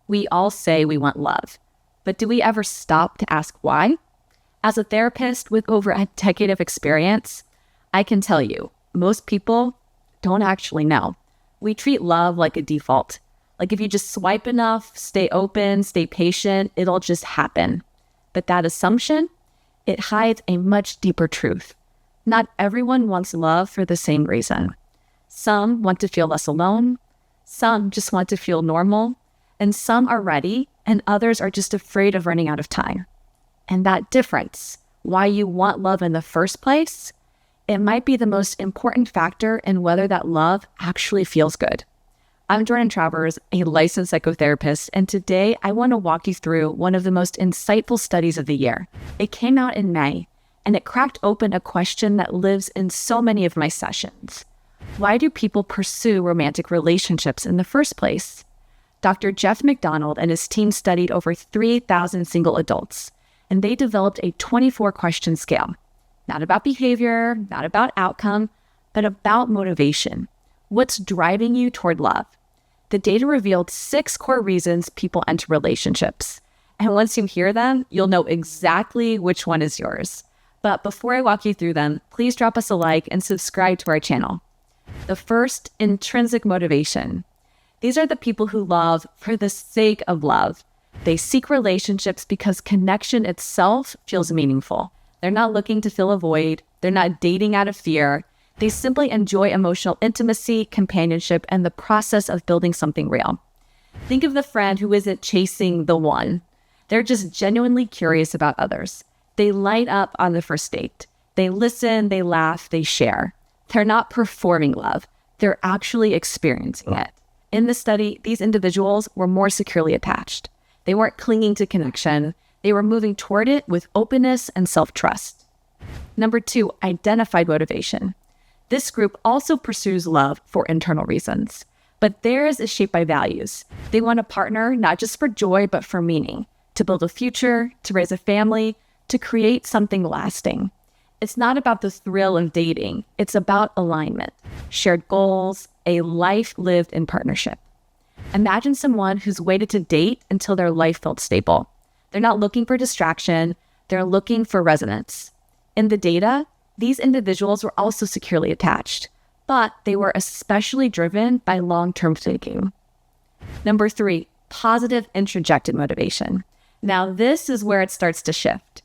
We all say we want love, but do we ever stop to ask why? As a therapist with over a decade of experience, I can tell you, most people don't actually know. We treat love like a default. Like if you just swipe enough, stay open, stay patient, it'll just happen. But that assumption, it hides a much deeper truth. Not everyone wants love for the same reason. Some want to feel less alone. Some just want to feel normal. And some are ready, and others are just afraid of running out of time. And that difference, why you want love in the first place, it might be the most important factor in whether that love actually feels good. I'm Jordan Travers, a licensed psychotherapist, and today I want to walk you through one of the most insightful studies of the year. It came out in May, and it cracked open a question that lives in so many of my sessions. Why do people pursue romantic relationships in the first place? Dr. Geoff MacDonald and his team studied over 3,000 single adults, and they developed a 24-question scale. Not about behavior, not about outcome, but about motivation. What's driving you toward love? The data revealed 6 core reasons people enter relationships. And once you hear them, you'll know exactly which one is yours. But before I walk you through them, please drop us a like and subscribe to our channel. The first, intrinsic motivation. These are the people who love for the sake of love. They seek relationships because connection itself feels meaningful. They're not looking to fill a void. They're not dating out of fear. They simply enjoy emotional intimacy, companionship, and the process of building something real. Think of the friend who isn't chasing the one. They're just genuinely curious about others. They light up on the first date. They listen, they laugh, they share. They're not performing love. They're actually experiencing it. In the study, these individuals were more securely attached. They weren't clinging to connection. They were moving toward it with openness and self-trust. Number 2, identified motivation. This group also pursues love for internal reasons, but theirs is shaped by values. They want a partner not just for joy, but for meaning, to build a future, to raise a family, to create something lasting. It's not about the thrill of dating. It's about alignment, shared goals, a life lived in partnership. Imagine someone who's waited to date until their life felt stable. They're not looking for distraction. They're looking for resonance. In the data, these individuals were also securely attached, but they were especially driven by long-term thinking. Number 3, positive introjected motivation. Now, this is where it starts to shift.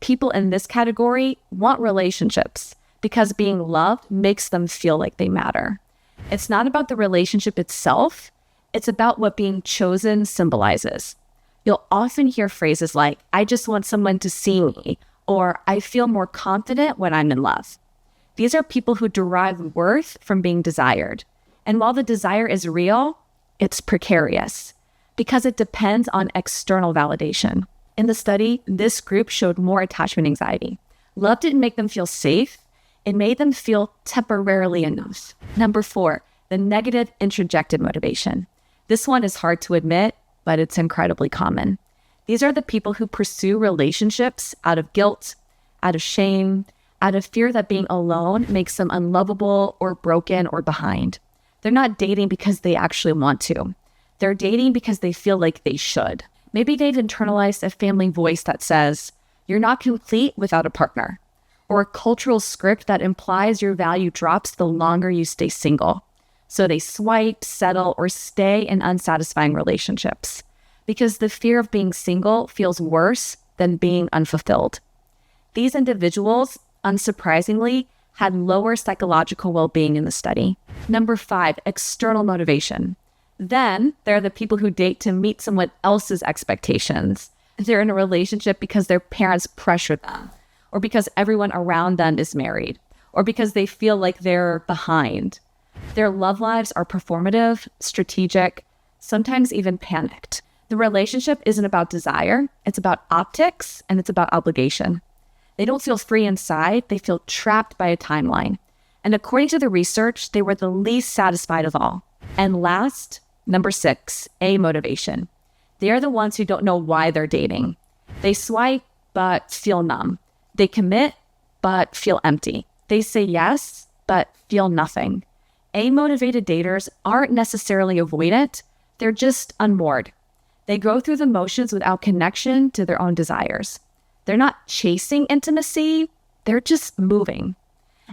People in this category want relationships because being loved makes them feel like they matter. It's not about the relationship itself. It's about what being chosen symbolizes. You'll often hear phrases like, I just want someone to see me, or I feel more confident when I'm in love. These are people who derive worth from being desired. And while the desire is real, it's precarious because it depends on external validation. In the study, this group showed more attachment anxiety. Love didn't make them feel safe. It made them feel temporarily enough. Number 4, the negative introjected motivation. This one is hard to admit, but it's incredibly common. These are the people who pursue relationships out of guilt, out of shame, out of fear that being alone makes them unlovable or broken or behind. They're not dating because they actually want to. They're dating because they feel like they should. Maybe they've internalized a family voice that says, you're not complete without a partner, or a cultural script that implies your value drops the longer you stay single. So they swipe, settle, or stay in unsatisfying relationships because the fear of being single feels worse than being unfulfilled. These individuals, unsurprisingly, had lower psychological well-being in the study. Number 5, external motivation. Then there are the people who date to meet someone else's expectations. They're in a relationship because their parents pressure them, or because everyone around them is married, or because they feel like they're behind. Their love lives are performative, strategic, sometimes even panicked. The relationship isn't about desire, it's about optics, and it's about obligation. They don't feel free inside, they feel trapped by a timeline. And according to the research, they were the least satisfied of all. And last, number 6, amotivation. They are the ones who don't know why they're dating. They swipe, but feel numb. They commit, but feel empty. They say yes, but feel nothing. Amotivated daters aren't necessarily avoidant, they're just unmoored. They go through the motions without connection to their own desires. They're not chasing intimacy, they're just moving.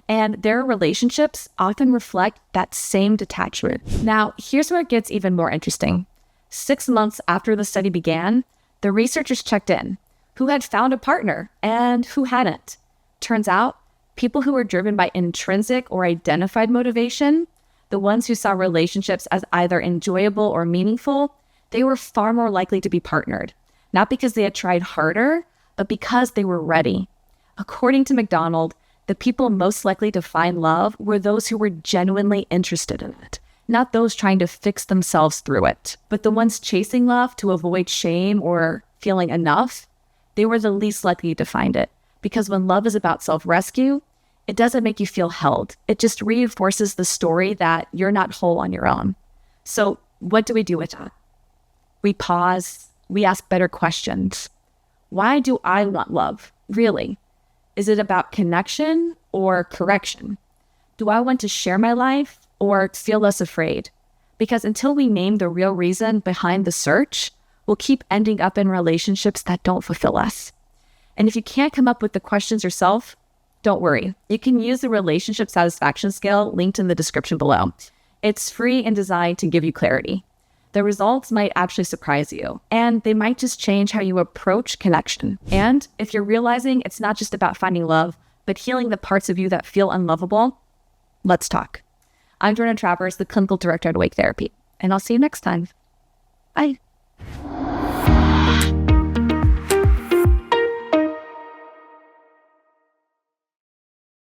And their relationships often reflect that same detachment. Now, here's where it gets even more interesting. 6 months after the study began, the researchers checked in who had found a partner and who hadn't. Turns out, people who were driven by intrinsic or identified motivation, the ones who saw relationships as either enjoyable or meaningful, they were far more likely to be partnered. Not because they had tried harder, but because they were ready. According to MacDonald, the people most likely to find love were those who were genuinely interested in it, not those trying to fix themselves through it. But the ones chasing love to avoid shame or feeling enough, they were the least likely to find it. Because when love is about self-rescue, it doesn't make you feel held. It just reinforces the story that you're not whole on your own. So what do we do with that? We pause, we ask better questions. Why do I want love? Really? Is it about connection or correction? Do I want to share my life or feel less afraid? Because until we name the real reason behind the search, we'll keep ending up in relationships that don't fulfill us. And if you can't come up with the questions yourself, don't worry. You can use the relationship satisfaction scale linked in the description below. It's free and designed to give you clarity. The results might actually surprise you, and they might just change how you approach connection. And if you're realizing it's not just about finding love, but healing the parts of you that feel unlovable, let's talk. I'm Jordan Travers, the clinical director at Awake Therapy, and I'll see you next time. Bye.